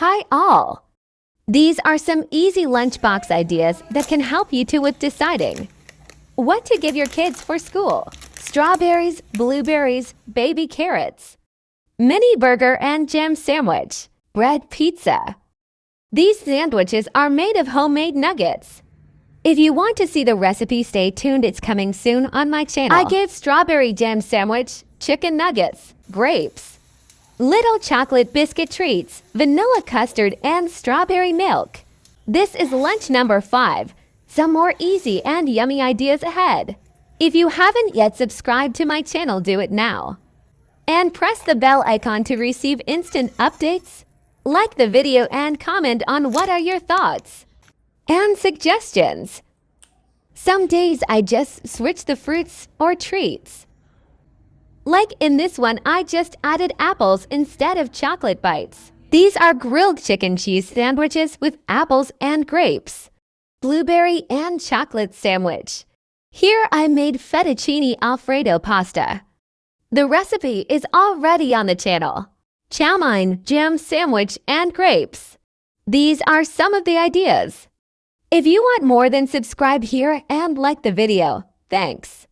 Hi all! These are some easy lunchbox ideas that can help you with deciding what to give your kids for school. Strawberries, blueberries, baby carrots, mini burger and jam sandwich, bread pizza. These sandwiches are made of homemade nuggets. If you want to see the recipe, stay tuned. It's coming soon on my channel. I give strawberry jam sandwich, chicken nuggets, grapes, little chocolate biscuit treats, vanilla custard, and strawberry milk. This is lunch number 5. Some more easy and yummy ideas ahead. If you haven't yet subscribed to my channel, do it now. And press the bell icon to receive instant updates. Like the video and comment on what are your thoughts and suggestions. Some days I just switch the fruits or treats. Like in this one, I just added apples instead of chocolate bites. These are grilled chicken cheese sandwiches with apples and grapes. Blueberry and chocolate sandwich. Here I made fettuccine alfredo pasta. The recipe is already on the channel. Chow mein, jam sandwich, and grapes. These are some of the ideas. If you want more, then subscribe here and like the video. Thanks.